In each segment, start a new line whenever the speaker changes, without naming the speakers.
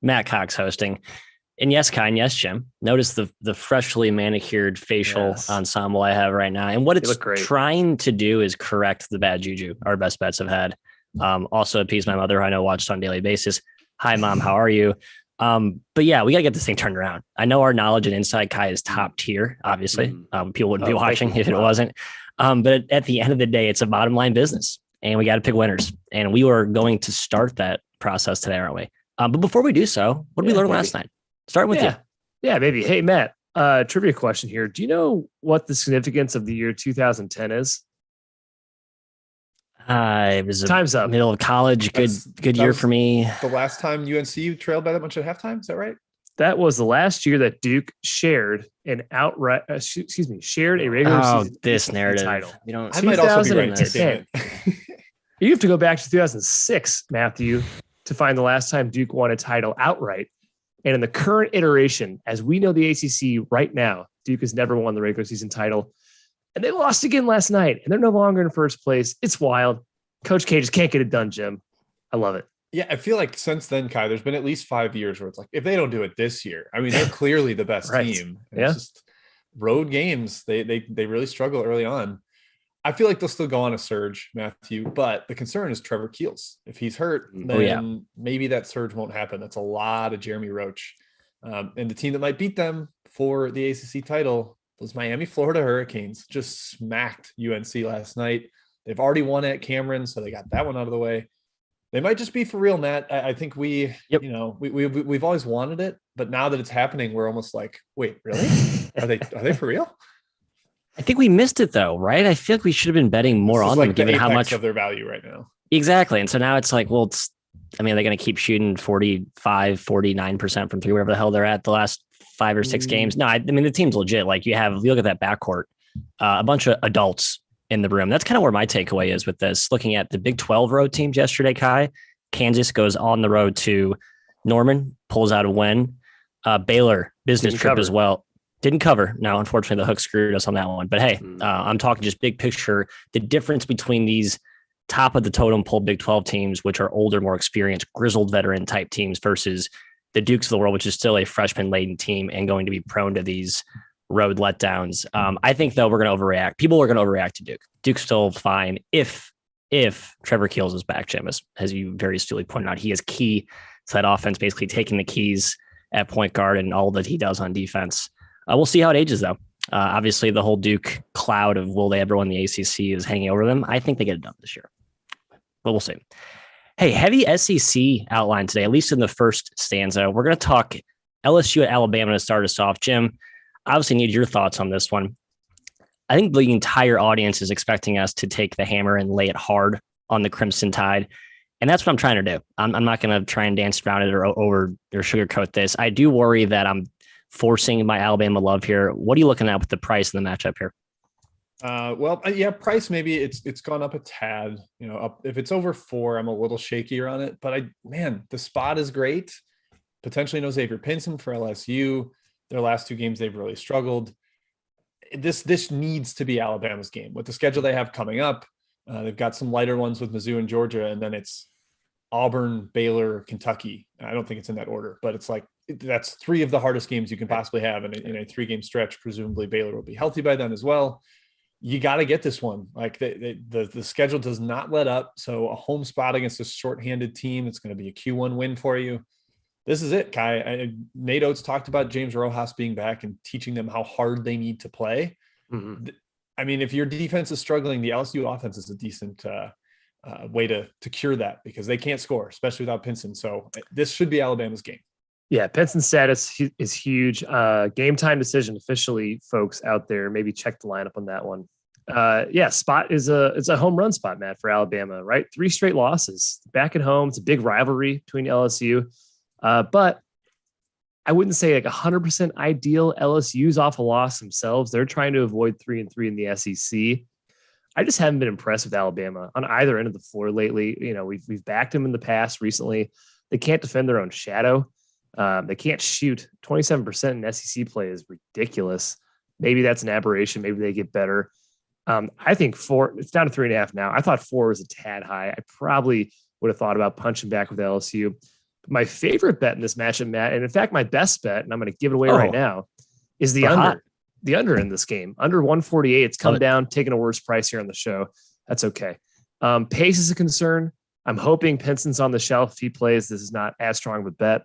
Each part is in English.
Matt Cox hosting. And yes, Kai, and yes, Jim. Notice the freshly manicured facial ensemble I have right now. And what it's trying to do is correct the bad juju our best bets have had. Also appease my mother, who I know watched on a daily basis. Hi, Mom. How are you? But yeah, we got to get this thing turned around. I know our knowledge and insight, Kai, is top tier, obviously. People wouldn't be watching if it wasn't. But at the end of the day, it's a bottom line business, and we got to pick winners. And we are going to start that process today, aren't we? But before we do so, what did we learn last night? Starting with you.
Yeah, baby. Hey, Matt, trivia question here. Do you know what the significance of the year 2010 is?
It was Time's up. Middle of college. Good year for me.
The last time UNC trailed by that much at halftime. Is that right?
That was the last year that Duke shared an outright, shared a regular season
this narrative
title.
I might also be right there.
You have to go back to 2006, Matthew, to find the last time Duke won a title outright. And in the current iteration, as we know the ACC right now, Duke has never won the regular season title. And they lost again last night, and they're no longer in first place. It's wild. Coach K just can't get it done, Jim. I love it.
Yeah, I feel like since then, Kai, there's been at least 5 years where it's like, if they don't do it this year, I mean, they're clearly the best team. It's just road games. They really struggle early on. I feel like they'll still go on a surge, Matthew, but the concern is Trevor Keels. If he's hurt, then maybe that surge won't happen. That's a lot of Jeremy Roach. And the team that might beat them for the ACC title, those Miami, Florida Hurricanes, just smacked UNC last night. They've already won at Cameron, so they got that one out of the way. They might just be for real, Matt. I think we've always wanted it, but now that it's happening, we're almost like, wait, really? Are they for real?
I think we missed it though, right? I feel like we should have been betting more on them, given how much
of their value right now.
Exactly. And so now it's like, well, they're going to keep shooting 45, 49% from three, whatever the hell they're at the last 5 or 6 games. No, I mean, the team's legit. Like you look at that backcourt, a bunch of adults in the room. That's kind of where my takeaway is with this. Looking at the Big 12 road teams yesterday, Kai, Kansas goes on the road to Norman, pulls out a win. Baylor business trip as well. Didn't cover. No, unfortunately, the Hook screwed us on that one. But hey, I'm talking just big picture. The difference between these top of the totem pole Big 12 teams, which are older, more experienced, grizzled veteran type teams versus the Dukes of the world, which is still a freshman laden team and going to be prone to these road letdowns. I think though, we're going to overreact. People are going to overreact to Duke. Duke's still fine. If Trevor Keels is back, Jim, as you very astutely pointed out, he is key to that offense, basically taking the keys at point guard and all that he does on defense. We'll see how it ages, though. Obviously, the whole Duke cloud of will they ever win the ACC is hanging over them. I think they get it done this year, but we'll see. Hey, heavy SEC outline today, at least in the first stanza. We're going to talk LSU at Alabama to start us off. Jim, obviously need your thoughts on this one. I think the entire audience is expecting us to take the hammer and lay it hard on the Crimson Tide. And that's what I'm trying to do. I'm not going to try and dance around it or sugarcoat this. I do worry that I'm forcing my Alabama love here. What are you looking at with the price in the matchup here?
Price, maybe it's gone up a tad, if it's over 4, I'm a little shakier on it, but the spot is great. Potentially no Xavier Pinson for LSU. Their last 2 games, they've really struggled. This needs to be Alabama's game with the schedule they have coming up. They've got some lighter ones with Mizzou and Georgia, and then it's Auburn, Baylor, Kentucky. I don't think it's in that order, but it's like, that's 3 of the hardest games you can possibly have in a 3-game stretch. Presumably Baylor will be healthy by then as well. You got to get this one. Like the schedule does not let up. So a home spot against a shorthanded team, it's going to be a Q1 win for you. This is it, Kai. Nate Oates talked about James Rojas being back and teaching them how hard they need to play. Mm-hmm. I mean, if your defense is struggling, the LSU offense is a decent way to cure that because they can't score, especially without Pinson. So this should be Alabama's game.
Yeah, Pinson's status is huge. Game time decision officially, folks out there. Maybe check the lineup on that one. Spot is it's a home run spot, Matt, for Alabama, right? 3 straight losses back at home. It's a big rivalry between LSU, but I wouldn't say like 100% ideal. LSU's off a loss themselves. They're trying to avoid 3-3 in the SEC. I just haven't been impressed with Alabama on either end of the floor lately. We've backed them in the past recently. They can't defend their own shadow. They can't shoot. 27% in SEC play is ridiculous. Maybe that's an aberration. Maybe they get better. I think 4, it's down to 3.5 now. I thought 4 was a tad high. I probably would have thought about punching back with LSU. My favorite bet in this matchup, Matt, and in fact, my best bet, and I'm going to give it away right now, is the under. Hot. The under in this game. Under 148. It's come down, taking a worse price here on the show. That's okay. Pace is a concern. I'm hoping Pinson's on the shelf. If he plays, this is not as strong of a bet.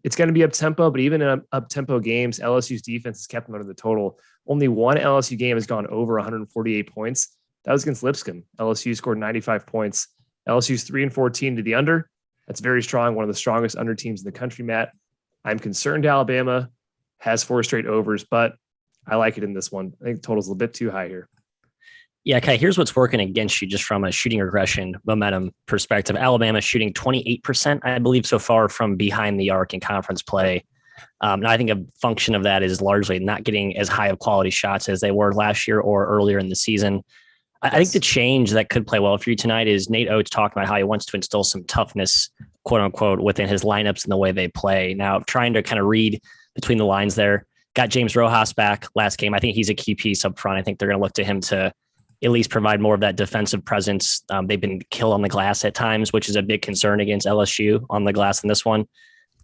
It's going to be up-tempo, but even in up-tempo games, LSU's defense has kept them under the total. Only one LSU game has gone over 148 points. That was against Lipscomb. LSU scored 95 points. LSU's 3-14 to the under. That's very strong. One of the strongest under teams in the country, Matt. I'm concerned Alabama has 4 straight overs, but I like it in this one. I think the total's a little bit too high here.
Yeah, okay. Here's what's working against you just from a shooting regression momentum perspective. Alabama shooting 28%, I believe, so far from behind the arc in conference play. And I think a function of that is largely not getting as high of quality shots as they were last year or earlier in the season. I think the change that could play well for you tonight is Nate Oates talking about how he wants to instill some toughness, quote unquote, within his lineups and the way they play. Now, trying to kind of read between the lines there. Got James Rojas back last game. I think he's a key piece up front. I think they're going to look to him to at least provide more of that defensive presence. They've been killed on the glass at times, which is a big concern against LSU on the glass in this one.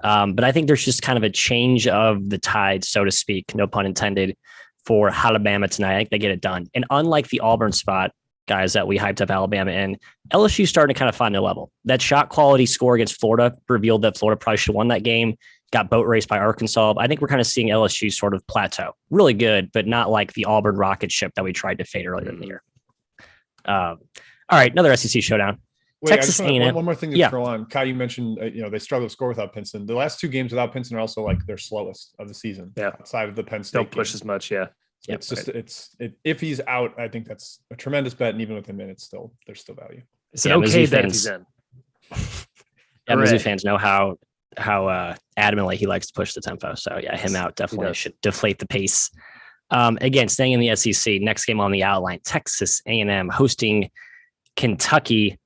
But I think there's just kind of a change of the tide, so to speak, no pun intended, for Alabama tonight. I think they get it done. And unlike the Auburn spot, guys, that we hyped up Alabama in, LSU starting to kind of find their level. That shot quality score against Florida revealed that Florida probably should have won that game. Got boat raced by Arkansas. I think we're kind of seeing LSU sort of plateau. Really good, but not like the Auburn rocket ship that we tried to fade earlier in the year. All right, another SEC showdown.
Wait, Texas A&M. One more thing to throw on. Kyle, you mentioned they struggle to score without Pinson. The last 2 games without Pinson are also like their slowest of the season.
Yeah,
outside of the Penn State.
Don't push as much. Yeah,
so it's just if he's out, I think that's a tremendous bet, and even with him in, there's still value.
It's an okay bet if he's in.
Yeah, Mizzou fans know how adamantly he likes to push the tempo. So yeah, him out definitely should deflate the pace. Again, staying in the SEC, next game on the outline, Texas A&M hosting Kentucky.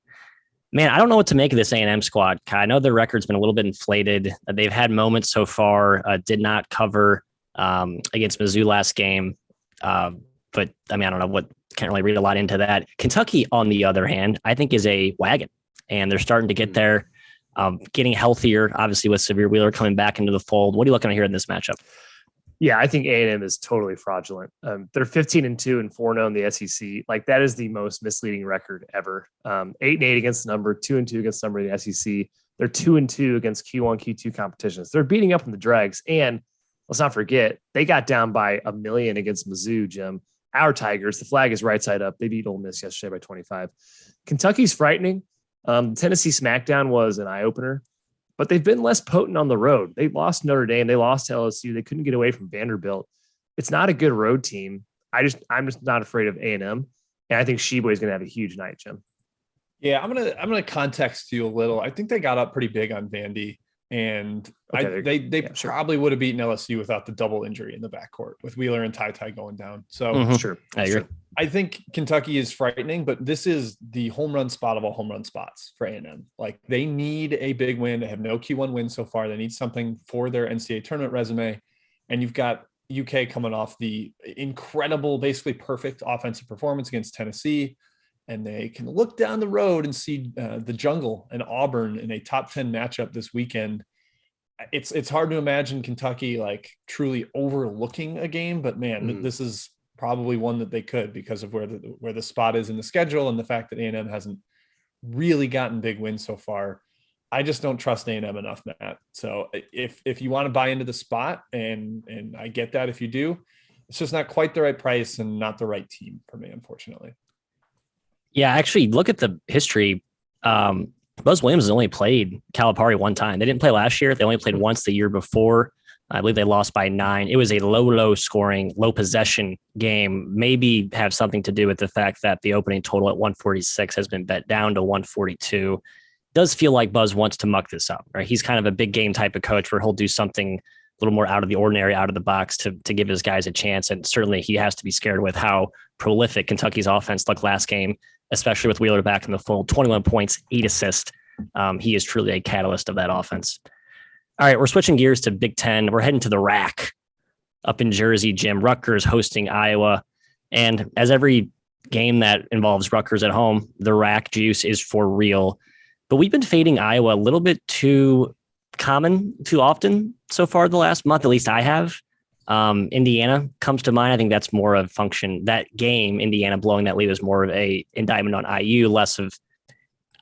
Man, I don't know what to make of this A&M squad. I know their record's been a little bit inflated. They've had moments so far, did not cover against Mizzou last game. But I mean, I don't know can't really read a lot into that. Kentucky, on the other hand, I think is a wagon, and they're starting to get there, getting healthier, obviously with Severe Wheeler coming back into the fold. What are you looking at here in this matchup?
Yeah, I think A&M is totally fraudulent. They're 15-2 and 4-0 in the SEC. Like, that is the most misleading record ever. 8-8 against the number, 2-2 against the number in the SEC. They're 2-2 against Q1, Q2 competitions. They're beating up on the dregs. And let's not forget, they got down by 1 million against Mizzou, Jim. Our Tigers, the flag is right side up. They beat Ole Miss yesterday by 25. Kentucky's frightening. Tennessee Smackdown was an eye-opener. But they've been less potent on the road. They lost Notre Dame. They lost to LSU. They couldn't get away from Vanderbilt. It's not a good road team. I'm just not afraid of A&M. And I think Sheboy is going to have a huge night, Jim.
Yeah, I'm gonna context you a little. I think they got up pretty big on Vandy, and they probably would have beaten LSU without the double injury in the backcourt with Wheeler and Ty going down. So
Sure, I agree.
I think Kentucky is frightening, but this is the home run spot of all home run spots for A&M. Like, they need a big win. They have no Q1 win so far. They need something for their NCAA tournament resume. And you've got UK coming off the incredible, basically perfect offensive performance against Tennessee. And they can look down the road and see the Jungle and Auburn in a top 10 matchup this weekend. It's hard to imagine Kentucky like truly overlooking a game, but man, this is probably one that they could because of where the spot is in the schedule and the fact that A&M hasn't really gotten big wins so far. I just don't trust A&M enough, Matt. So if you want to buy into the spot, and I get that if you do, it's just not quite the right price and not the right team for me, unfortunately.
Yeah, actually, look at the history. Buzz Williams has only played Calipari one time. They didn't play last year. They only played once the year before. I believe they lost by 9. It was a low scoring, low possession game. Maybe have something to do with the fact that the opening total at 146 has been bet down to 142. Does feel like Buzz wants to muck this up, right? He's kind of a big game type of coach where he'll do something a little more out of the ordinary, out of the box to give his guys a chance. And certainly he has to be scared with how prolific Kentucky's offense looked last game, especially with Wheeler back in the fold. 21 points, 8 assists. He is truly a catalyst of that offense. All right, we're switching gears to Big Ten. We're heading to the RAC up in Jersey, Jim. Rutgers hosting Iowa. And as every game that involves Rutgers at home, the RAC juice is for real. but we've been fading Iowa a little bit too often so far the last month. At least I have. Indiana comes to mind. I think that's more of function. That game, Indiana blowing that lead, was more of a indictment on IU, less of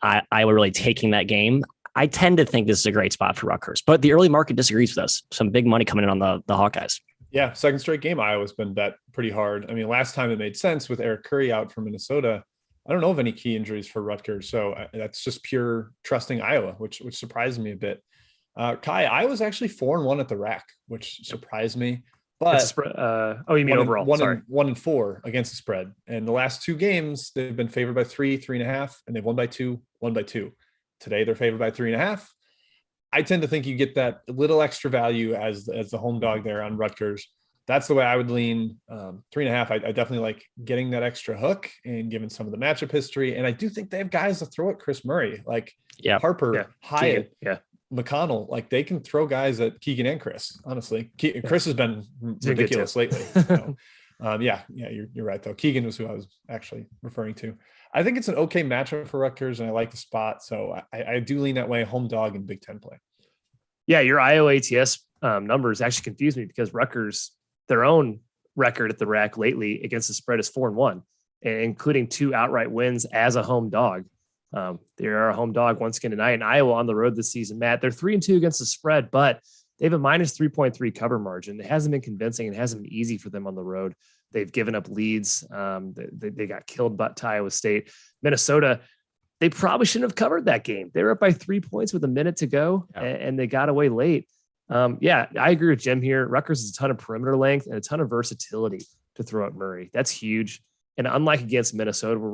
Iowa really taking that game. I tend to think this is a great spot for Rutgers, but the early market disagrees with us. Some big money coming in on the Hawkeyes.
Yeah, second straight game, Iowa's been bet pretty hard. I mean, last time it made sense with Eric Curry out for Minnesota. I don't know of any key injuries for Rutgers, so that's just pure trusting Iowa, which surprised me a bit. Kai, Iowa's actually 4-1 at the rack, which surprised me. But
you mean overall?
1-4 against the spread. And the last two games, they've been favored by 3.5, and they've won by 2. Today, they're favored by 3.5. I tend to think you get that little extra value as the home dog there on Rutgers. That's the way I would lean. 3.5. I definitely like getting that extra hook and given some of the matchup history. And I do think they have guys to throw at Chris Murray, like Harper, Hyatt, McConnell. Like they can throw guys at Keegan and Chris. Honestly, Chris has been ridiculous lately. So, you're right though. Keegan was who I was actually referring to. I think it's an okay matchup for Rutgers, and I like the spot. So I do lean that way, home dog and Big Ten play.
Yeah, your Iowa ATS numbers actually confused me because Rutgers, their own record at the rack lately against the spread is 4-1, including 2 outright wins as a home dog. They are a home dog once again tonight, and Iowa on the road this season, Matt. They're 3-2 against the spread, but they have a minus 3.3 cover margin. It hasn't been convincing. It hasn't been easy for them on the road. They've given up leads. They got killed by Iowa State. Minnesota, they probably shouldn't have covered that game. They were up by 3 points with a minute to go, and they got away late. I agree with Jim here. Rutgers has a ton of perimeter length and a ton of versatility to throw at Murray. That's huge. And unlike against Minnesota, where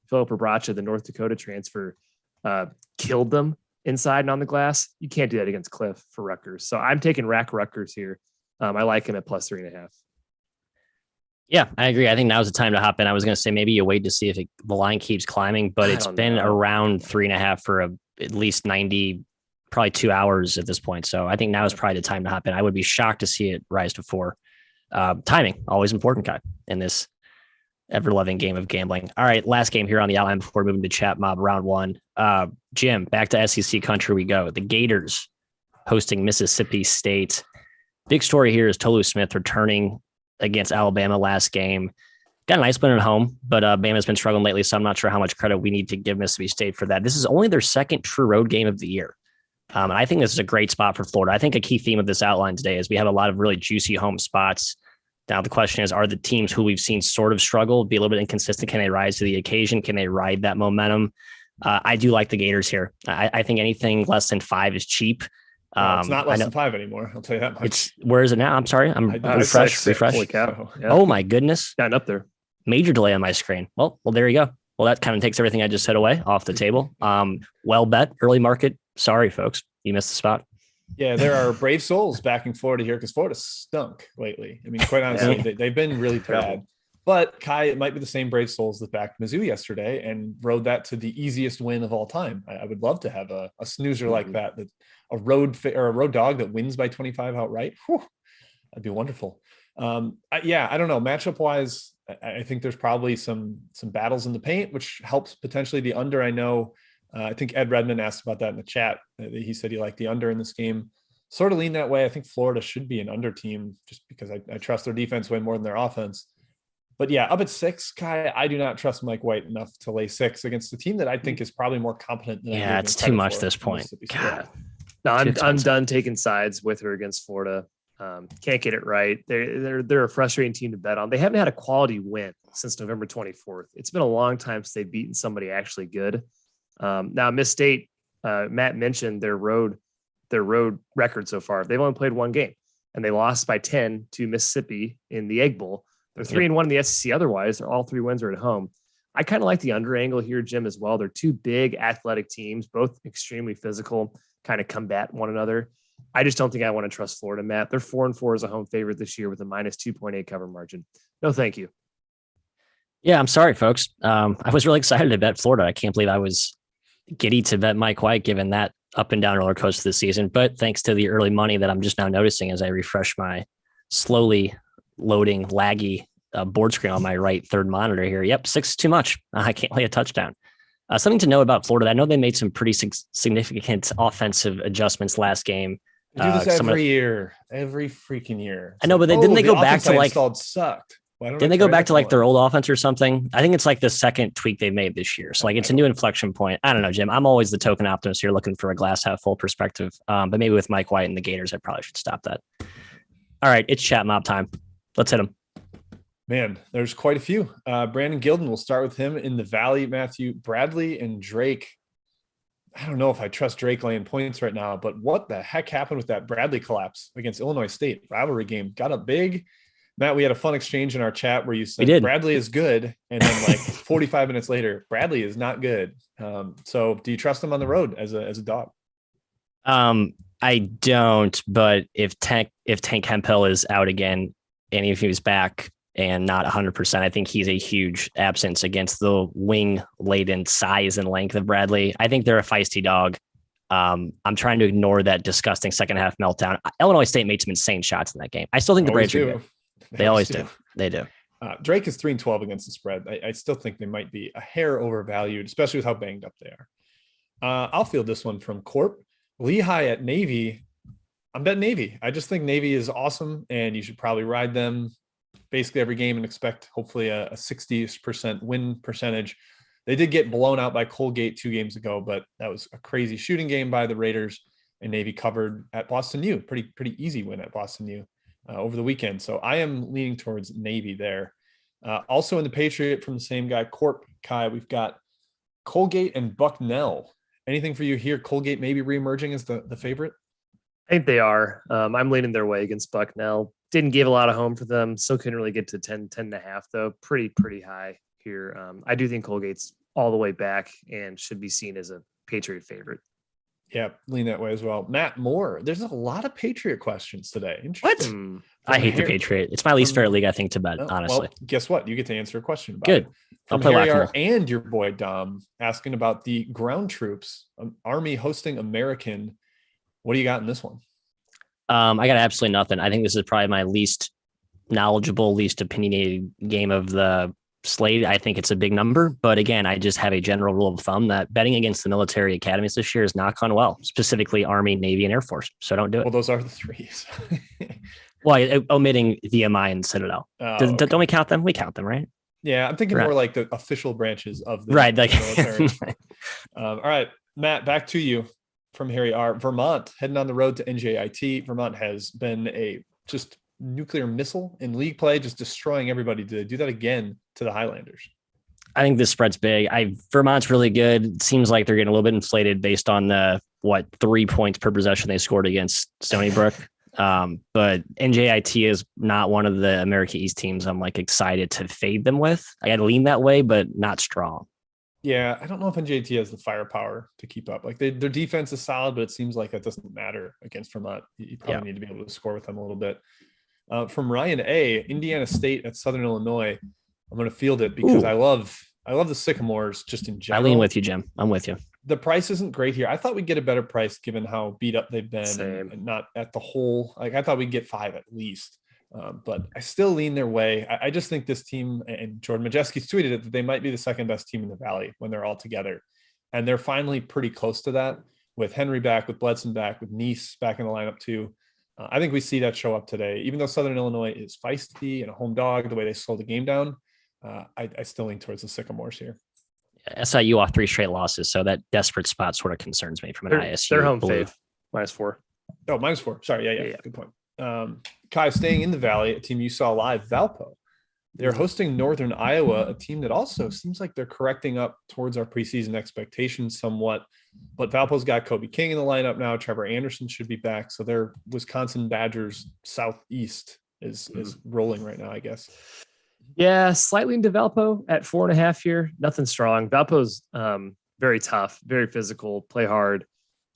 Philip Rebracha, the North Dakota transfer, killed them inside and on the glass, you can't do that against Cliff for Rutgers. So I'm taking Rutgers here. I like him at plus 3.5.
Yeah, I agree. I think now's the time to hop in. I was going to say maybe you wait to see if the line keeps climbing, but it's been around 3.5 for at least 90, probably 2 hours at this point. So I think now is probably the time to hop in. I would be shocked to see it rise to 4. Timing, always important, guy, in this ever-loving game of gambling. All right, last game here on the outline before moving to chat mob round 1. Jim, back to SEC country we go. The Gators hosting Mississippi State. Big story here is Tolu Smith returning against Alabama last game. Got a nice win at home, but Bama's been struggling lately, so I'm not sure how much credit we need to give Mississippi State for that. This is only their second true road game of the year. And I think this is a great spot for Florida. I think a key theme of this outline today is we have a lot of really juicy home spots. Now, the question is, are the teams who we've seen sort of struggle, be a little bit inconsistent? Can they rise to the occasion? Can they ride that momentum? I do like the Gators here. I think anything less than 5 is cheap.
It's not less than 5 anymore. I'll tell you that much.
Where is it now? I'm sorry. I'm refresh.
Holy cow.
Yeah. Oh my goodness.
Gotten up there.
Major delay on my screen. Well, there you go. Well, that kind of takes everything I just said away off the table. Well bet, early market. Sorry, folks. You missed the spot.
Yeah, there are brave souls backing Florida here because Florida stunk lately. I mean, quite honestly, they've been really bad. But Kai, it might be the same brave souls that backed Mizzou yesterday and rode that to the easiest win of all time. I would love to have a snoozer like that a road dog that wins by 25 outright. Whew, that'd be wonderful. I don't know. Matchup wise, I think there's probably some battles in the paint, which helps potentially the under. I know. I think Ed Redmond asked about that in the chat. He said he liked the under in this game. Sort of lean that way. I think Florida should be an under team just because I trust their defense way more than their offense. But yeah, up at 6, Kai, I do not trust Mike White enough to lay 6 against a team that I think is probably more competent than
it's too much this point.
God. No, I'm done taking sides with her against Florida. Can't get it right. They're a frustrating team to bet on. They haven't had a quality win since November 24th. It's been a long time since they've beaten somebody actually good. Now, Miss State, Matt mentioned their road record so far. They've only played one game, and they lost by 10 to Mississippi in the Egg Bowl. They're 3-1 in the SEC. Otherwise, all 3 wins are at home. I kind of like the under angle here, Jim, as well. They're 2 big athletic teams, both extremely physical, kind of combat one another. I just don't think I want to trust Florida, Matt. They're 4-4 as a home favorite this year with a minus 2.8 cover margin. No, thank you.
Yeah, I'm sorry, folks. I was really excited to bet Florida. I can't believe I was giddy to bet Mike White given that up and down roller coaster this season. But thanks to the early money that I'm just now noticing as I refresh my slowly loading laggy board screen on my right third monitor here. Yep, 6 is too much. I can't lay a touchdown. Something to know about Florida. I know they made some pretty significant offensive adjustments last game.
They do this every year, every freaking year.
I know, but didn't they go back to like
installed sucked?
Didn't they go back to like their old offense or something? I think it's like the second tweak they made this year. So like it's a new inflection point. I don't know, Jim. I'm always the token optimist here, looking for a glass half full perspective. But maybe with Mike White and the Gators, I probably should stop that. All right, it's chat mob time. Let's hit them.
Man, there's quite a few. Brandon Gilden, we'll start with him in the Valley. Matthew, Bradley, and Drake. I don't know if I trust Drake laying points right now, but what the heck happened with that Bradley collapse against Illinois State? Rivalry game. Got up big. Matt, we had a fun exchange in our chat where you said Bradley is good. And then like 45 minutes later, Bradley is not good. So do you trust him on the road as a dog?
I don't, but if Tank Hemphill is out again, and if he was back and not 100%, I think he's a huge absence against the wing-laden size and length of Bradley. I think they're a feisty dog. I'm trying to ignore that disgusting second half meltdown. Illinois State made some insane shots in that game. I still think the Braves are good. They always do. They do.
Drake is 3-12 against the spread. I still think they might be a hair overvalued, especially with how banged up they are. I'll field this one from Corp. Lehigh at Navy. I'm betting Navy. I just think Navy is awesome, and you should probably ride them basically every game and expect hopefully a 60% win percentage. They did get blown out by Colgate 2 games ago, but that was a crazy shooting game by the Raiders, and Navy covered at Boston U. Pretty easy win at Boston U over the weekend. So I am leaning towards Navy there. Also in the Patriot from the same guy, Corp Kai, we've got Colgate and Bucknell. Anything for you here? Colgate maybe reemerging as the favorite?
I think they are. I'm leaning their way against Bucknell. Didn't give a lot of home for them. Still couldn't really get to 10.5 though. Pretty high here. I do think Colgate's all the way back and should be seen as a Patriot favorite.
Yeah, lean that way as well. Matt Moore, there's a lot of Patriot questions today.
What? I hate the Patriot. It's my least favorite league, I think, to bet, honestly.
Well, guess what? You get to answer a question about
it.
I'll play Harry and your boy Dom asking about the ground troops, Army hosting American. What do you got in this one?
I got absolutely nothing. I think this is probably my least knowledgeable, least opinionated game of the slate. I think it's a big number, but again, I just have a general rule of thumb that betting against the military academies this year is not gone well, specifically Army, Navy, and Air Force. So don't do it.
Well, those are the threes.
Well, omitting VMI and Citadel. Okay. Don't we count them? We count them, right?
Yeah, I'm thinking more like the official branches of the
military.
All right, Matt, back to you from Harry R. Vermont heading on the road to NJIT. Vermont has been a just nuclear missile in league play, just destroying everybody. To do that again to the Highlanders?
I think this spread's big. Vermont's really good. It seems like they're getting a little bit inflated based on the 3 points per possession they scored against Stony Brook. But NJIT is not one of the America East teams I'm like excited to fade them with. I got to lean that way, but not strong.
Yeah, I don't know if NJIT has the firepower to keep up. Like their defense is solid, but it seems like that doesn't matter against Vermont. You probably need to be able to score with them a little bit. From Ryan A, Indiana State at Southern Illinois. I'm going to field it because I love the Sycamores just in general.
I lean with you, Jim. I'm with you.
The price isn't great here. I thought we'd get a better price given how beat up they've been and not at the whole. Like I thought we'd get 5 at least. But I still lean their way. I just think this team, and Jordan Majeski's tweeted it, that they might be the second best team in the Valley when they're all together. And they're finally pretty close to that with Henry back, with Bledson back, with Neese back in the lineup too. I think we see that show up today. Even though Southern Illinois is feisty and a home dog, the way they slow the game down, I still lean towards the Sycamores here.
SIU off 3 straight losses, so that desperate spot sort of concerns me from an ISU.
They're home fave, -4.
Oh, -4. Sorry, yeah. Good point. Kai, staying in the Valley, a team you saw live, Valpo. They're hosting Northern Iowa, a team that also seems like they're correcting up towards our preseason expectations somewhat. But Valpo's got Kobe King in the lineup now. Trevor Anderson should be back. So their Wisconsin Badgers Southeast is rolling right now, I guess.
Yeah, slightly into Valpo at 4.5 here. Nothing strong. Valpo's very tough, very physical, play hard.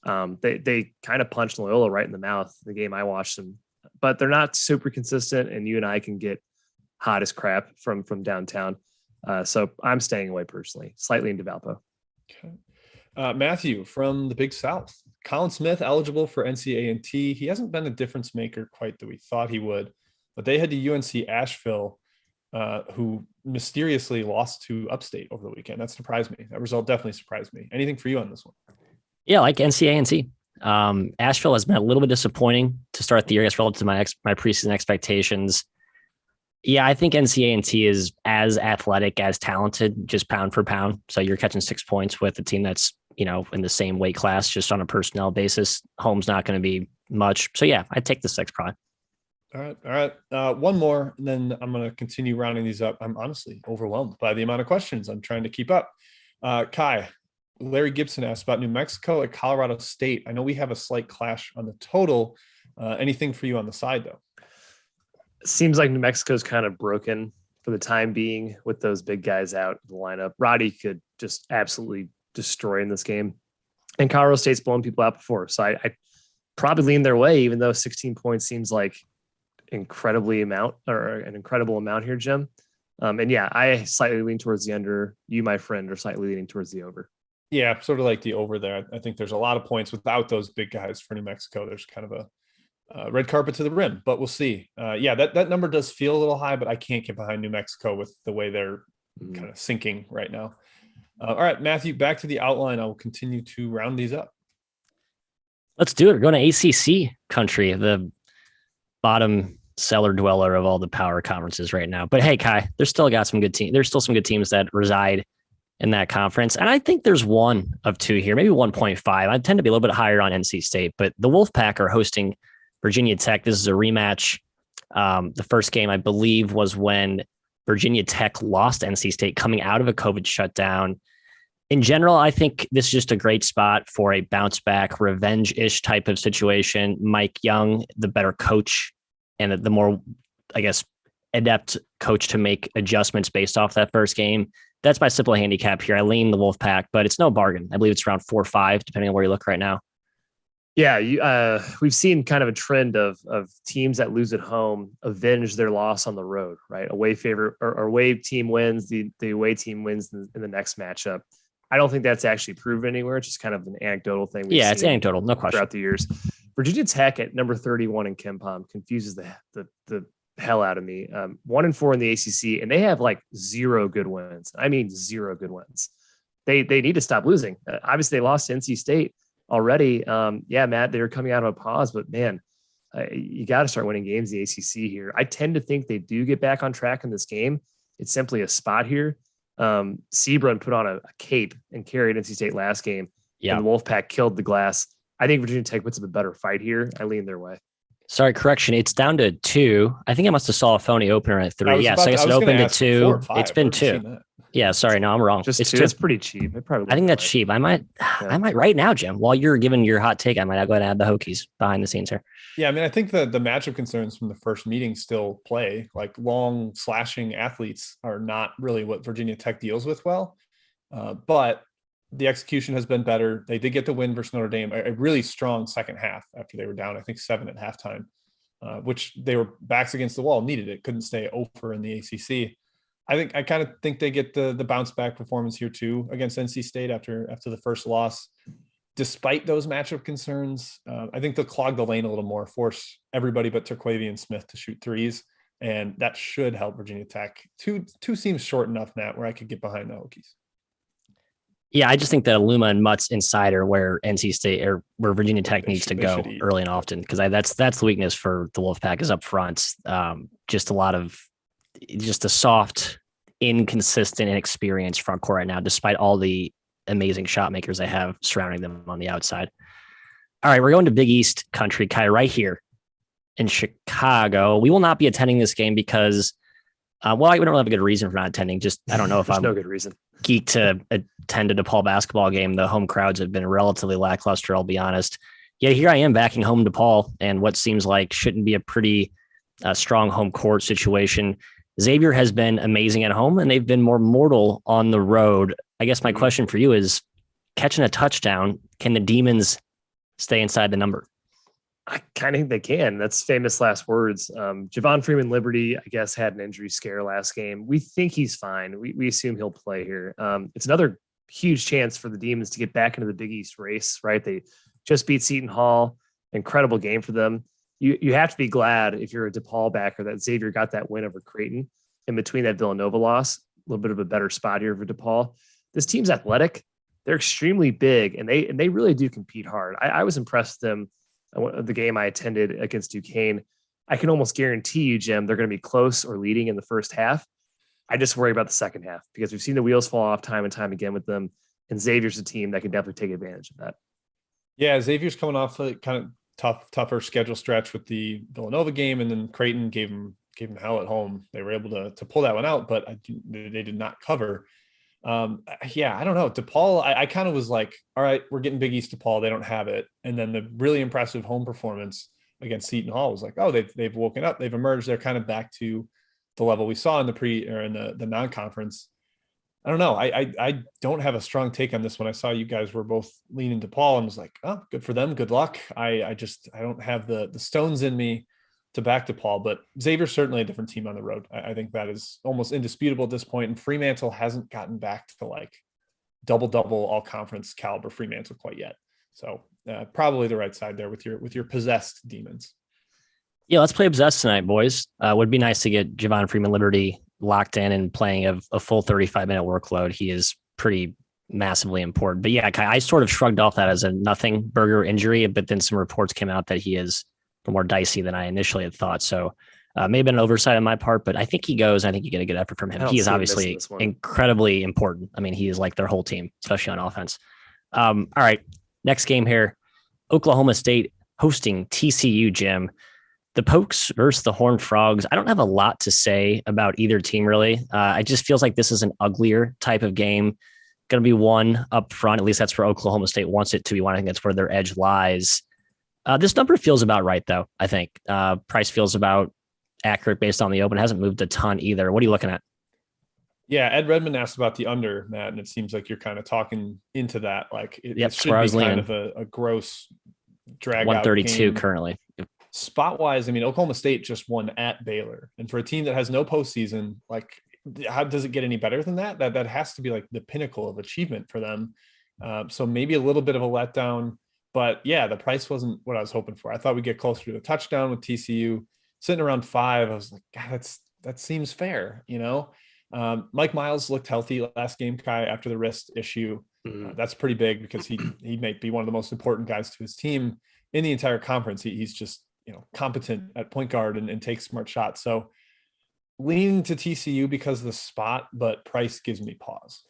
They kind of punched Loyola right in the mouth the game I watched them, but they're not super consistent, and you and I can get hot as crap from downtown. So I'm staying away personally, slightly into Valpo.
Okay. Matthew from the Big South. Colin Smith eligible for NCAA&T. He hasn't been a difference maker quite that we thought he would, but they head to UNC Asheville, who mysteriously lost to Upstate over the weekend. That surprised me. That result definitely surprised me. Anything for you on this one?
Yeah, like NCAA. Asheville has been a little bit disappointing to start the year, I guess, relative to my preseason expectations. Yeah, I think NCAA is as athletic, as talented, just pound for pound. So you're catching 6 points with a team that's, in the same weight class, just on a personnel basis. Home's not going to be much. So yeah, I'd take the 6 probably.
All right. One more, and then I'm going to continue rounding these up. I'm honestly overwhelmed by the amount of questions. I'm trying to keep up. Kai, Larry Gibson asked about New Mexico at Colorado State. I know we have a slight clash on the total. Anything for you on the side, though?
Seems like New Mexico's kind of broken for the time being with those big guys out in the lineup. Roddy could just absolutely destroy in this game. And Colorado State's blown people out before. So I probably lean their way, even though 16 points seems like an incredible amount here, Jim. And yeah, I slightly lean towards the under. You, my friend, are slightly leaning towards the over.
Yeah, sort of like the over there. I think there's a lot of points without those big guys for New Mexico. There's kind of a red carpet to the rim, but we'll see. That number does feel a little high, but I can't get behind New Mexico with the way they're kind of sinking right now. All right, Matthew, back to the outline. I will continue to round these up.
Let's do it. We're going to ACC country, the bottom cellar dweller of all the power conferences right now. But hey, Kai, there's still some good teams that reside in that conference. And I think there's one of two here, maybe 1.5. I tend to be a little bit higher on NC State, but the Wolfpack are hosting Virginia Tech. This is a rematch. The first game, I believe, was when Virginia Tech lost NC State coming out of a COVID shutdown. In general, I think this is just a great spot for a bounce back, revenge-ish type of situation. Mike Young, the better coach and the more, I guess, adept coach to make adjustments based off that first game. That's my simple handicap here. I lean the Wolfpack, but it's no bargain. I believe it's around 4 or 5, depending on where you look right now.
Yeah, we've seen kind of a trend of teams that lose at home avenge their loss on the road, right? Away team wins, the away team wins in the next matchup. I don't think that's actually proven anywhere. It's just kind of an anecdotal thing.
It's anecdotal, no question.
Throughout the years, Virginia Tech at number 31 in KenPom confuses the hell out of me. 1-4 in the ACC, and they have like 0 good wins. I mean, 0 good wins. They need to stop losing. Obviously, they lost to NC State already. Matt, they're coming out of a pause, but man, you got to start winning games in the ACC here. I tend to think they do get back on track in this game. It's simply a spot here. Sebron put on a cape and carried NC State last game. And the Wolfpack killed the glass. I think Virginia Tech puts up a better fight here. I lean their way.
Sorry, correction. It's down to 2. I think I must have saw a phony opener at 3. I guess it opened at 2. It's been 2. Yeah, sorry. No, I'm wrong.
It's 2. It's pretty cheap.
I think that's cheap. I might right now, Jim, while you're giving your hot take, I might go ahead and add the Hokies behind the scenes here.
Yeah, I mean, I think the matchup concerns from the first meeting still play. Like long slashing athletes are not really what Virginia Tech deals with well. But the execution has been better. They did get the win versus Notre Dame, a really strong second half after they were down, I think 7 at halftime, which they were backs against the wall, needed it, couldn't stay over in the ACC. I kind of think they get the bounce back performance here too against NC State after the first loss. Despite those matchup concerns, I think they'll clog the lane a little more, force everybody but Terquavian Smith to shoot threes, and that should help Virginia Tech. Two seems short enough, Matt, where I could get behind the Hokies.
Yeah, I just think that Luma and Mutt's insider where NC State or where Virginia Tech needs to go early and often, because that's the weakness for the Wolfpack is up front. Just a soft, inconsistent, inexperienced front court right now, despite all the amazing shot makers they have surrounding them on the outside. All right, we're going to Big East country, Kai, right here in Chicago. We will not be attending this game because, we don't really have a good reason for not attending. Just, I don't know if I'm
no good reason.
Geek to attend a DePaul basketball game. The home crowds have been relatively lackluster, I'll be honest. Yet here I am backing home DePaul and what seems like shouldn't be a pretty strong home court situation. Xavier has been amazing at home and they've been more mortal on the road. I guess my question for you is, catching a touchdown, can the Demons stay inside the number?
I kind of think they can. That's famous last words. Javon Freeman Liberty, I guess, had an injury scare last game. We think he's fine. We assume he'll play here. It's another huge chance for the Demons to get back into the Big East race, right? They just beat Seton Hall. Incredible game for them. You have to be glad if you're a DePaul backer that Xavier got that win over Creighton. in between that Villanova loss. A little bit of a better spot here for DePaul. This team's athletic. They're extremely big, and they really do compete hard. I was impressed with them. The game I attended against Duquesne, I can almost guarantee you, Jim, they're going to be close or leading in the first half. I just worry about the second half because we've seen the wheels fall off time and time again with them. And Xavier's a team that can definitely take advantage of that.
Yeah, Xavier's coming off a kind of tougher schedule stretch with the Villanova game, and then Creighton gave them hell at home. They were able to pull that one out, but they did not cover. Yeah, I don't know. DePaul, I kind of was like, all right, we're getting Big East DePaul. They don't have it. And then the really impressive home performance against Seton Hall was like, oh, they've woken up. They've emerged. They're kind of back to the level we saw in the non-conference. I don't know. I don't have a strong take on this one. I saw you guys were both leaning DePaul and was like, oh, good for them. Good luck. I don't have the stones in me to back DePaul, but Xavier's certainly a different team on the road. I think that is almost indisputable at this point. And Fremantle hasn't gotten back to like double all conference caliber Fremantle quite yet. So probably the right side there with your possessed demons.
Yeah, let's play possessed tonight, boys. Would be nice to get Javon Freeman Liberty locked in and playing a full 35-minute workload. He is pretty massively important. But yeah, I sort of shrugged off that as a nothing burger injury, but then some reports came out that he is more dicey than I initially had thought. So may have been an oversight on my part, but I think he goes. I think you get a good effort from him. He is obviously incredibly important. I mean, he is like their whole team, especially on offense. All right, next game here. Oklahoma State hosting TCU, Jim. The Pokes versus the Horned Frogs. I don't have a lot to say about either team, really. It just feels like this is an uglier type of game. Going to be one up front. At least that's where Oklahoma State wants it to be one. I think that's where their edge lies. This number feels about right, though, I think. Price feels about accurate based on the open. It hasn't moved a ton either. What are you looking at?
Yeah, Ed Redmond asked about the under, Matt, and it seems like you're kind of talking into that. Like it should be kind of a gross drag
132 currently.
Spot wise, I mean, Oklahoma State just won at Baylor, and for a team that has no postseason, like how does it get any better than that? That has to be like the pinnacle of achievement for them. So maybe a little bit of a letdown, but yeah, the price wasn't what I was hoping for. I thought we'd get closer to the touchdown with TCU sitting around 5. I was like, God, that seems fair, you know. Mike Miles looked healthy last game, Kai, after the wrist issue. That's pretty big because he might be one of the most important guys to his team in the entire conference. He's just, you know, competent at point guard and takes smart shots. So leaning to TCU because of the spot, but price gives me pause.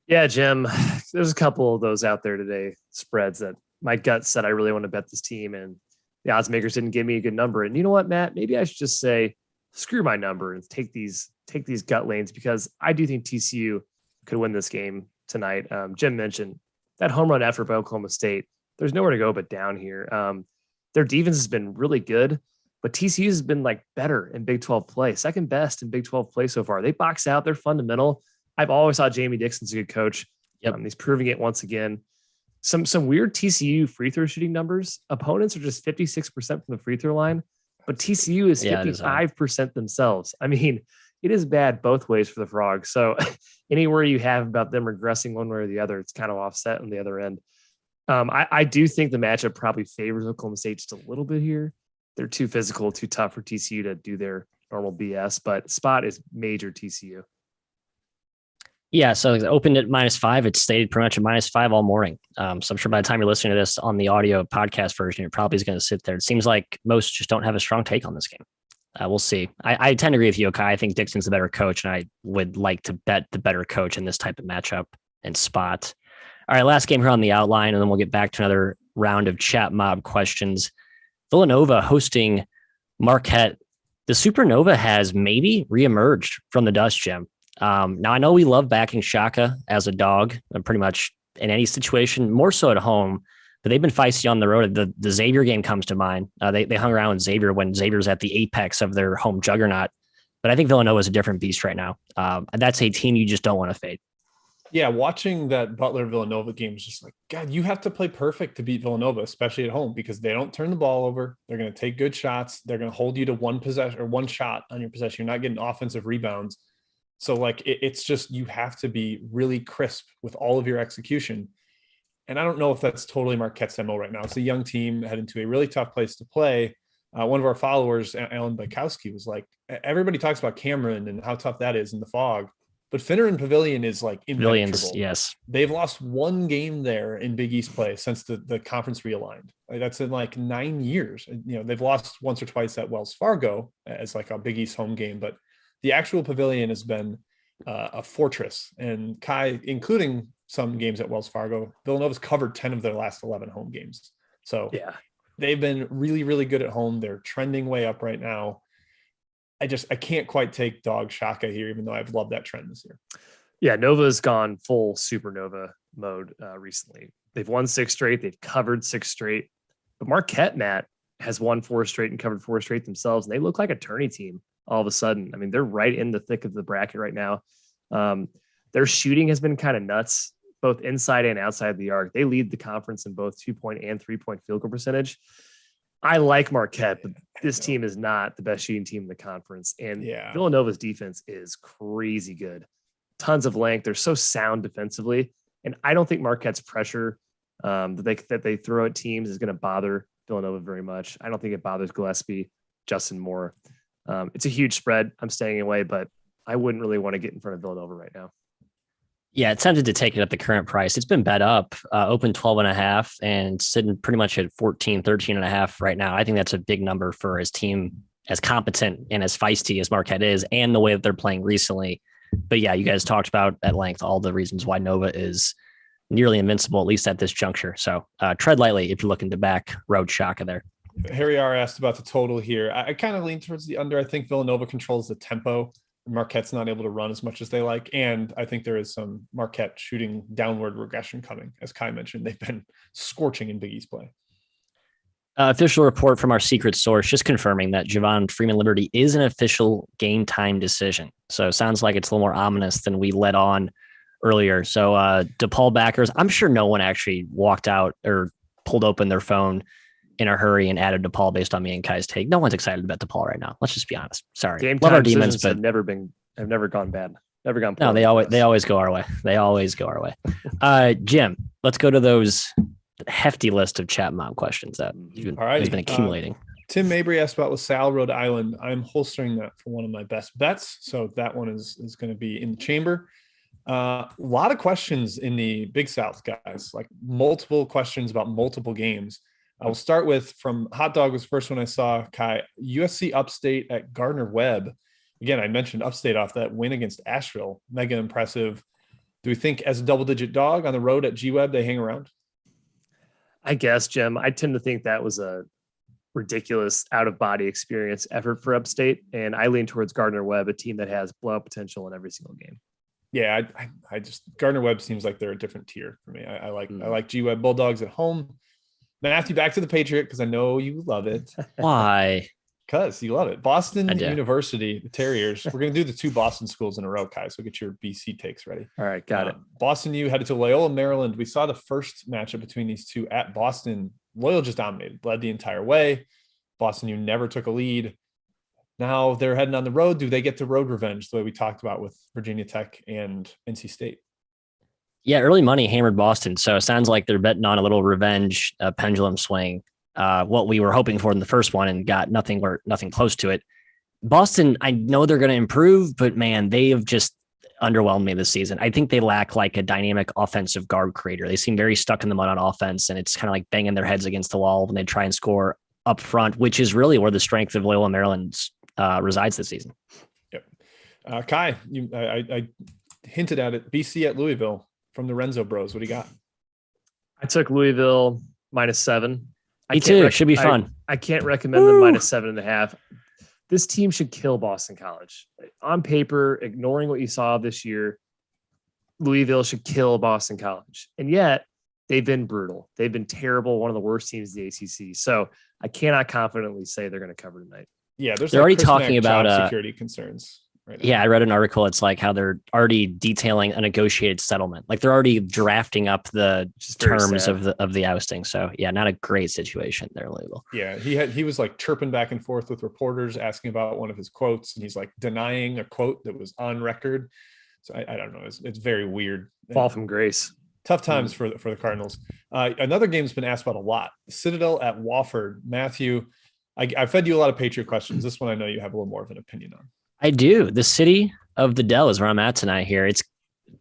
Yeah, Jim, there's a couple of those out there today, spreads that my gut said I really want to bet this team, and the odds makers didn't give me a good number. And you know what, Matt? Maybe I should just say, screw my number and take these gut lanes, because I do think TCU could win this game tonight. Jim mentioned that home run effort by Oklahoma State. There's nowhere to go but down here. Their defense has been really good, but TCU has been like better in Big 12 play, second best in Big 12 play so far. They box out, they're fundamental. I've always thought Jamie Dixon's a good coach.
Yep.
He's proving it once again. Some weird TCU free throw shooting numbers. Opponents are just 56% from the free throw line, but TCU is 55% themselves. I mean, it is bad both ways for the Frogs. So anywhere you have about them regressing one way or the other, it's kind of offset on the other end. I do think the matchup probably favors Oklahoma State just a little bit here. They're too physical, too tough for TCU to do their normal BS, but spot is major TCU.
Yeah, so it opened at -5. It's stayed pretty much at -5 all morning. So I'm sure by the time you're listening to this on the audio podcast version, it probably is going to sit there. It seems like most just don't have a strong take on this game. We'll see. I tend to agree with you, Kai. I think Dixon's the better coach, and I would like to bet the better coach in this type of matchup and spot. All right, last game here on the outline, and then we'll get back to another round of chat mob questions. Villanova hosting Marquette. The Supernova has maybe reemerged from the dust, Jim. Now, I know we love backing Shaka as a dog, pretty much in any situation, more so at home, but they've been feisty on the road. The Xavier game comes to mind. They hung around with Xavier when Xavier's at the apex of their home juggernaut. But I think Villanova is a different beast right now. That's a team you just don't want to fade.
Yeah, watching that Butler-Villanova game is just like, God, you have to play perfect to beat Villanova, especially at home, because they don't turn the ball over. They're going to take good shots. They're going to hold you to one possession or one shot on your possession. You're not getting offensive rebounds. So, like, it's just you have to be really crisp with all of your execution. And I don't know if that's totally Marquette's MO right now. It's a young team heading to a really tough place to play. One of our followers, Alan Bykowski, was like, everybody talks about Cameron and how tough that is in the fog, but Finneran Pavilion is like impenetrable.
Yes.
They've lost one game there in Big East play since the conference realigned. Like, that's in like 9 years. They've lost once or twice at Wells Fargo as like a Big East home game, but the actual Pavilion has been a fortress. And Kai, including some games at Wells Fargo, Villanova's covered 10 of their last 11 home games. So
yeah,
they've been really, really good at home. They're trending way up right now. I can't quite take dog Shaka here, even though I've loved that trend this year.
Yeah, Nova's gone full supernova mode recently. They've won 6 straight. They've covered 6 straight. But Marquette, Matt, has won 4 straight and covered 4 straight themselves. And they look like a tourney team all of a sudden. I mean, they're right in the thick of the bracket right now. Their shooting has been kind of nuts, both inside and outside the arc. They lead the conference in both 2-point and 3-point field goal percentage. I like Marquette, but this team is not the best shooting team in the conference. And Villanova's defense is crazy good. Tons of length. They're so sound defensively. And I don't think Marquette's pressure that they throw at teams is going to bother Villanova very much. I don't think it bothers Gillespie, Justin Moore. It's a huge spread. I'm staying away, but I wouldn't really want to get in front of Villanova right now.
Yeah, it's tempted to take it at the current price. It's been bet up, open 12.5 and sitting pretty much at 13.5 right now. I think that's a big number for his team, as competent and as feisty as Marquette is, and the way that they're playing recently. But yeah, you guys talked about at length all the reasons why Nova is nearly invincible, at least at this juncture. So tread lightly if you're looking to back road Shaka there.
Harry R asked about the total here. I kind of lean towards the under. I think Villanova controls the tempo. Marquette's not able to run as much as they like. And I think there is some Marquette shooting downward regression coming. As Kai mentioned, they've been scorching in Big East play.
Official report from our secret source, just confirming that Javon Freeman Liberty is an official game time decision. So it sounds like it's a little more ominous than we let on earlier. So DePaul backers, I'm sure no one actually walked out or pulled open their phone in a hurry and added DePaul based on me and Kai's take. No one's excited about DePaul right now. Let's just be honest. Sorry.
Game time love our demons, but have never gone bad. Never gone.
No, they always go our way. They always go our way. Jim, let's go to those hefty list of chat mob questions that has been accumulating.
Tim Mabry asked about LaSalle, Rhode Island. I'm holstering that for one of my best bets. So that one is going to be in the chamber. A lot of questions in the Big South, guys, like multiple questions about multiple games. I will start with, from Hot Dog was the first one I saw, Kai, USC Upstate at Gardner-Webb. Again, I mentioned Upstate off that win against Asheville. Mega impressive. Do we think as a double-digit dog on the road at G-Webb, they hang around?
I guess, Jim. I tend to think that was a ridiculous out-of-body experience effort for Upstate, and I lean towards Gardner-Webb, a team that has blowout potential in every single game.
Yeah, I just Gardner-Webb seems like they're a different tier for me. I like G-Webb Bulldogs at home. Matthew, back to the Patriot, because I know you love it.
Why?
Because you love it. Boston University, the Terriers. We're going to do the 2 Boston schools in a row, Kai, so get your BC takes ready.
All right, got it.
Boston U headed to Loyola, Maryland. We saw the first matchup between these two at Boston. Loyola just dominated, led the entire way. Boston U never took a lead. Now they're heading on the road. Do they get to road revenge the way we talked about with Virginia Tech and NC State?
Yeah, early money hammered Boston. So it sounds like they're betting on a little revenge pendulum swing. What we were hoping for in the first one and got nothing close to it. Boston, I know they're going to improve, but man, they have just underwhelmed me this season. I think they lack like a dynamic offensive guard creator. They seem very stuck in the mud on offense, and it's kind of like banging their heads against the wall when they try and score up front, which is really where the strength of Loyola Maryland resides this season.
Yep. Kai, I hinted at it. BC at Louisville from the Renzo Bros. What do you got?
I took Louisville -7.
Me too. Should be fun.
I can't recommend them -7.5. This team should kill Boston College. On paper, ignoring what you saw this year, Louisville should kill Boston College. And yet, they've been brutal. They've been terrible, one of the worst teams in the ACC. So I cannot confidently say they're going to cover tonight.
Yeah,
they're already talking about
security concerns. Right now.
Yeah, I read an article. It's like how they're already detailing a negotiated settlement. Like they're already drafting up the terms of the ousting. So yeah, not a great situation there, Louisville.
Yeah, he was like chirping back and forth with reporters asking about one of his quotes, and he's like denying a quote that was on record. So I don't know. It's very weird.
Fall from grace.
Tough times for the Cardinals. Another game's been asked about a lot. Citadel at Wofford. Matthew, I fed you a lot of Patriot questions. This one I know you have a little more of an opinion on.
I do. The city of the Dell is where I'm at tonight here. It's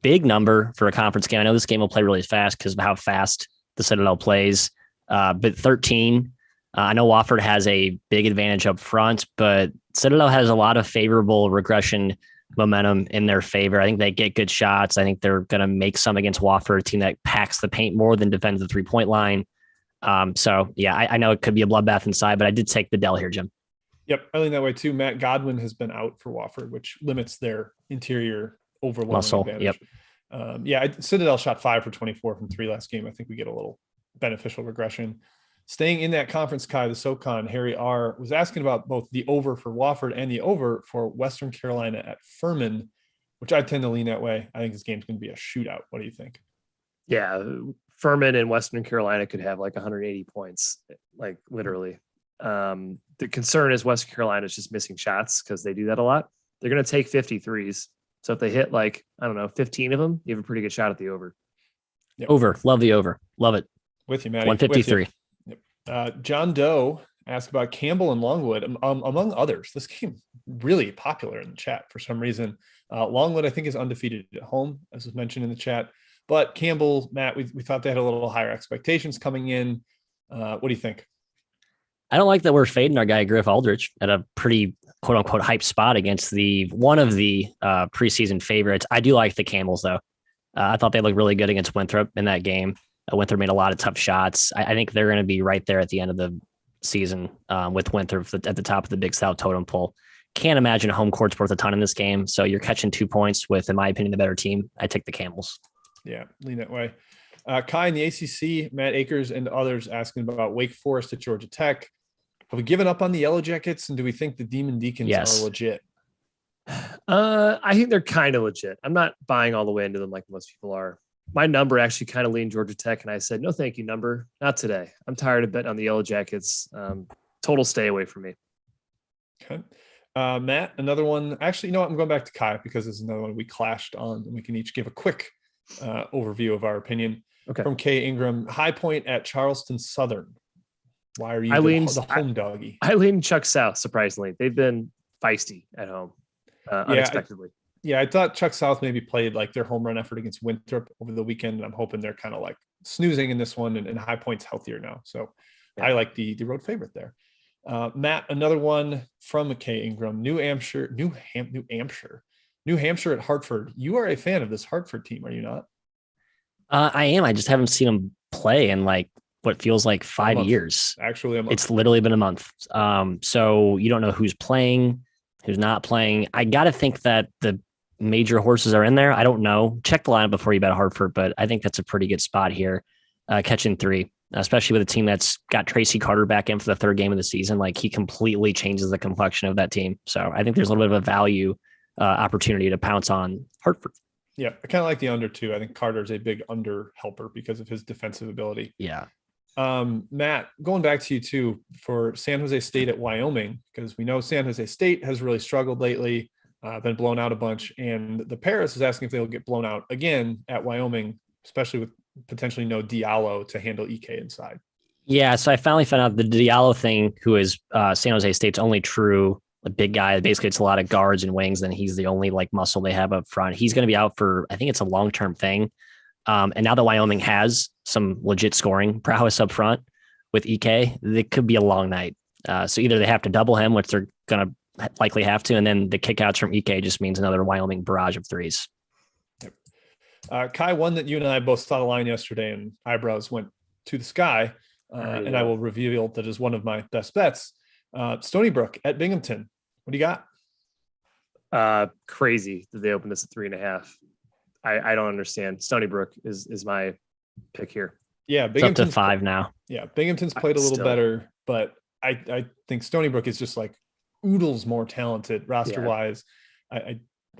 big number for a conference game. I know this game will play really fast because of how fast the Citadel plays. But 13, I know Wofford has a big advantage up front, but Citadel has a lot of favorable regression momentum in their favor. I think they get good shots. I think they're going to make some against Wofford, a team that packs the paint more than defends the 3-point line. So yeah, I know it could be a bloodbath inside, but I did take the Dell here, Jim.
Yep, I lean that way too. Matt Godwin has been out for Wofford, which limits their interior overwhelming
Muscle.
advantage. Yep. Citadel shot 5 for 24 from 3 last game. I think we get a little beneficial regression. Staying in that conference, Kai, the SoCon, Harry R. was asking about both the over for Wofford and the over for Western Carolina at Furman, which I tend to lean that way. I think this game's going to be a shootout. What do you think?
Yeah, Furman and Western Carolina could have like 180 points, like literally. The concern is Western Carolina is just missing shots because they do that a lot. They're going to take 53s. So if they hit 15 of them, you have a pretty good shot at the over.
Yep. Over. Love the over. Love it.
With you, Maddie.
153.
Yep. John Doe asked about Campbell and Longwood, among others. This game really popular in the chat for some reason. Longwood, I think, is undefeated at home, as was mentioned in the chat. But Campbell, Matt, we thought they had a little higher expectations coming in. What do you think?
I don't like that we're fading our guy Griff Aldrich at a pretty quote unquote hype spot against one of the preseason favorites. I do like the Camels though. I thought they looked really good against Winthrop in that game. Winthrop made a lot of tough shots. I think they're going to be right there at the end of the season with Winthrop at the top of the Big South totem pole. Can't imagine home court's worth a ton in this game. So you're catching 2 points with, in my opinion, the better team. I take the Camels.
Yeah, lean that way. Kai in the ACC, Matt Akers and others asking about Wake Forest at Georgia Tech. Have we given up on the Yellow Jackets, and do we think the Demon Deacons are legit?
I think they're kind of legit. I'm not buying all the way into them like most people are. My number actually kind of leaned Georgia Tech, and I said, no, thank you, number. Not today. I'm tired of betting on the Yellow Jackets. Total stay away from me.
Okay. Matt, another one. Actually, you know what? I'm going back to Kai because this is another one we clashed on, and we can each give a quick overview of our opinion.
Okay.
From Kay Ingram, High Point at Charleston Southern. Why are you the home doggy?
I lean Chuck South, surprisingly. They've been feisty at home, unexpectedly.
I thought Chuck South maybe played like their home run effort against Winthrop over the weekend. And I'm hoping they're kind of like snoozing in this one, and High Point's healthier now. So yeah. I like the road favorite there. Matt, another one from Kay Ingram, New Hampshire at Hartford. You are a fan of this Hartford team, are you not?
I am. I just haven't seen them play in like what feels like 5 years.
Actually, a month.
It's literally been a month. So you don't know who's playing, who's not playing. I got to think that the major horses are in there. I don't know. Check the lineup before you bet Hartford, but I think that's a pretty good spot here. Catching 3, especially with a team that's got Tracy Carter back in for the 3rd game of the season. Like he completely changes the complexion of that team. So I think there's a little bit of a value opportunity to pounce on Hartford.
Yeah, I kind of like the under too. I think Carter's a big under helper because of his defensive ability.
Yeah.
Matt, going back to you too for San Jose State at Wyoming, because we know San Jose State has really struggled lately, been blown out a bunch, and the Paris is asking if they'll get blown out again at Wyoming, especially with potentially no Diallo to handle EK inside.
Yeah, so I finally found out the Diallo thing, who is San Jose State's only true big guy. Basically, it's a lot of guards and wings, and he's the only like muscle they have up front. He's going to be out for, I think it's a long-term thing. And now that Wyoming has some legit scoring prowess up front with EK, it could be a long night. So either they have to double him, which they're going to likely have to, and then the kickouts from EK just means another Wyoming barrage of 3s.
Yep. Kai, one that you and I both saw the line yesterday and eyebrows went to the sky, and I will reveal that is one of my best bets. Stony Brook at Binghamton. What do you got?
Crazy that they opened this at 3.5. I don't understand. Stony Brook is my pick here.
Yeah,
Binghamton's up to 5 now.
Yeah, Binghamton's played a little better, but I think Stony Brook is just like oodles more talented roster wise. I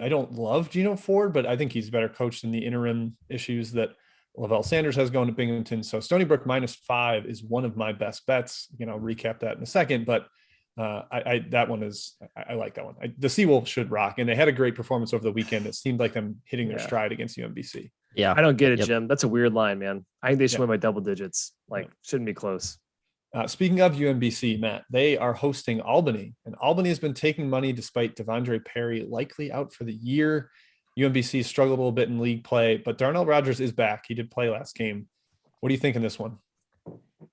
don't love Geno Ford, but I think he's a better coach than the interim issues that Lavelle Sanders has going to Binghamton. So Stony Brook -5 is one of my best bets. I'll recap that in a second, but that one is, I like that one. The Seawolves should rock, and they had a great performance over the weekend. It seemed like them hitting their stride against UMBC.
Yeah.
I don't get it, Jim. That's a weird line, man. I think they should win by double digits. Shouldn't be close.
Speaking of UMBC, Matt, they are hosting Albany, and Albany has been taking money despite Devondre Perry likely out for the year. UMBC struggled a little bit in league play, but Darnell Rogers is back. He did play last game. What do you think in this one?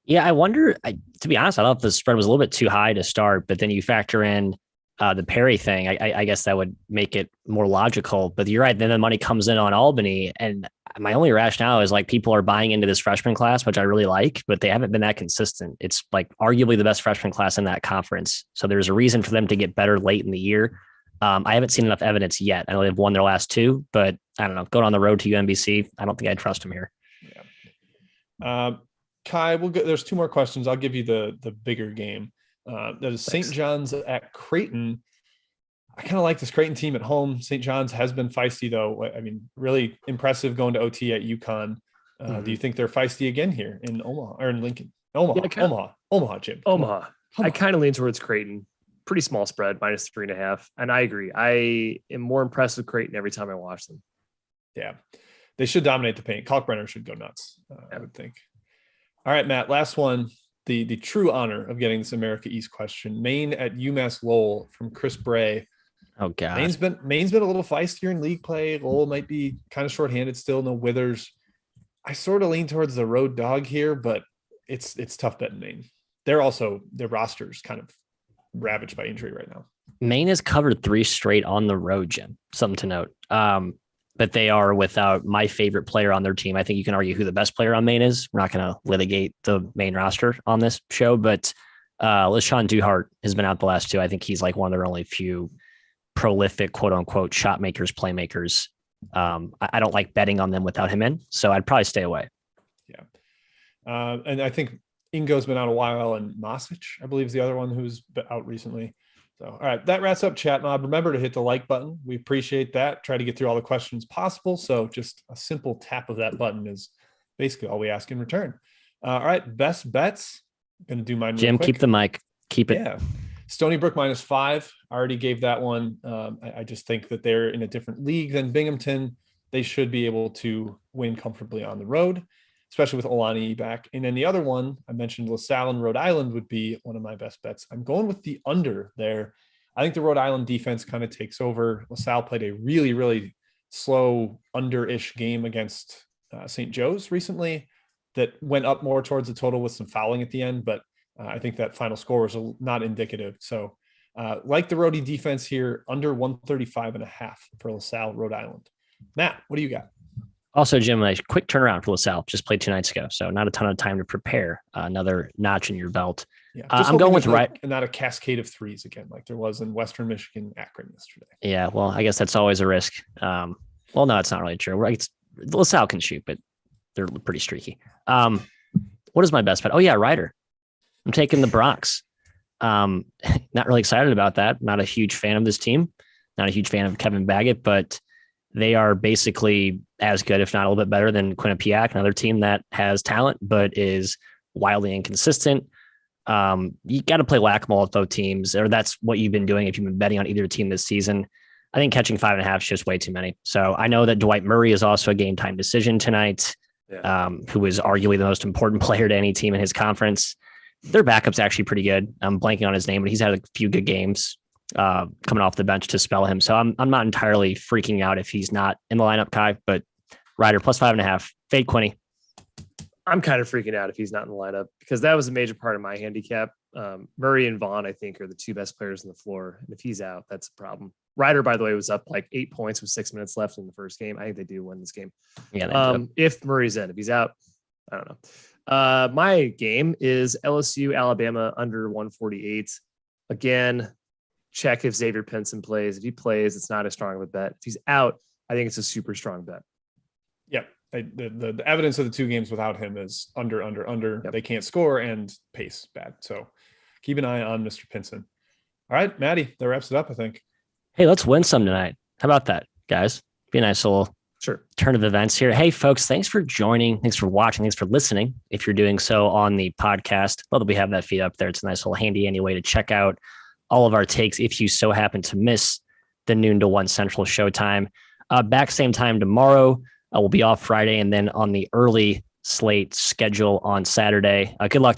Yeah, I wonder, to be honest, I thought the spread was a little bit too high to start, but then you factor in the Perry thing. I guess that would make it more logical, but you're right. Then the money comes in on Albany. And my only rationale is like people are buying into this freshman class, which I really like, but they haven't been that consistent. It's like arguably the best freshman class in that conference. So there's a reason for them to get better late in the year. I haven't seen enough evidence yet. I know they've won their last two, but I don't know. Going on the road to UMBC, I don't think I'd trust them here.
Yeah. Kai, there's two more questions. I'll give you the bigger game. That is St. John's at Creighton. I kind of like this Creighton team at home. St. John's has been feisty, though. I mean, really impressive going to OT at UConn. Do you think they're feisty again here in Omaha or in Lincoln? Omaha, Jim.
Omaha. I kind of lean towards Creighton. Pretty small spread, -3.5. And I agree. I am more impressed with Creighton every time I watch them.
Yeah. They should dominate the paint. Kalkbrenner should go nuts, I would think. All right, Matt, last one. The true honor of getting this America East question. Maine at UMass Lowell from Chris Bray.
Oh God.
Maine's been a little feistier in league play. Lowell might be kind of shorthanded still. No Withers. I sort of lean towards the road dog here, but it's tough betting Maine. Their roster's kind of ravaged by injury right now.
Maine has covered 3 straight on the road, Jim. Something to note. But they are without my favorite player on their team. I think you can argue who the best player on Maine is. We're not going to litigate the Maine roster on this show, but LaShawn Duhart has been out the last 2. I think he's like one of their only few prolific, quote unquote, shot makers, playmakers. I don't like betting on them without him in, so I'd probably stay away.
Yeah. And I think Ingo's been out a while, and Masic, I believe, is the other one who's been out recently. So, all right, that wraps up Chat Mob. Remember to hit the like button. We appreciate that. Try to get through all the questions possible. So just a simple tap of that button is basically all we ask in return. All right, best bets. Going to do mine.
Jim, keep the mic. Keep it.
Yeah. Stony Brook -5. I already gave that one. I just think that they're in a different league than Binghamton. They should be able to win comfortably on the road, especially with Olani back. And then the other one I mentioned, LaSalle and Rhode Island would be one of my best bets. I'm going with the under there. I think the Rhode Island defense kind of takes over. LaSalle played a really, really slow under-ish game against St. Joe's recently that went up more towards the total with some fouling at the end, but I think that final score was not indicative. So like the Rhodey defense here, under 135.5 for LaSalle, Rhode Island. Matt, what do you got?
Also, Jim, a quick turnaround for LaSalle. Just played 2 nights ago, so not a ton of time to prepare. Another notch in your belt.
Yeah,
I'm going with right,
and not a cascade of threes again, like there was in Western Michigan, Akron yesterday.
Yeah, well, I guess that's always a risk. Well, no, it's not really true. LaSalle can shoot, but they're pretty streaky. What is my best bet? Oh yeah, Ryder. I'm taking the Bronx. Not really excited about that. Not a huge fan of this team. Not a huge fan of Kevin Baggett, but they are basically as good, if not a little bit better than Quinnipiac, another team that has talent, but is wildly inconsistent. You got to play whack-a-mole with both teams, or that's what you've been doing if you've been betting on either team this season. I think catching 5.5 is just way too many. So I know that Dwight Murray is also a game time decision tonight, who is arguably the most important player to any team in his conference. Their backup's actually pretty good. I'm blanking on his name, but he's had a few good games coming off the bench to spell him. So I'm not entirely freaking out if he's not in the lineup, Kai, but Ryder plus 5.5. Fade Quinny.
I'm kind of freaking out if he's not in the lineup because that was a major part of my handicap. Murray and Vaughn, I think, are the 2 best players on the floor. And if he's out, that's a problem. Ryder, by the way, was up like 8 points with 6 minutes left in the first game. I think they do win this game.
Yeah.
If Murray's in, if he's out, I don't know. My game is LSU, Alabama under 148. Again, check if Xavier Pinson plays. If he plays, it's not as strong of a bet. If he's out, I think it's a super strong bet.
Yep. The evidence of the 2 games without him is under. Yep. They can't score and pace bad. So keep an eye on Mr. Pinson. All right, Maddie, that wraps it up, I think.
Hey, let's win some tonight. How about that, guys? Be a nice little turn of events here. Hey, folks, thanks for joining. Thanks for watching. Thanks for listening. If you're doing so on the podcast, well, we have that feed up there. It's a nice little handy anyway to check out all of our takes if you so happen to miss the noon to 1 Central showtime. Back same time tomorrow. We'll be off Friday and then on the early slate schedule on Saturday. Good luck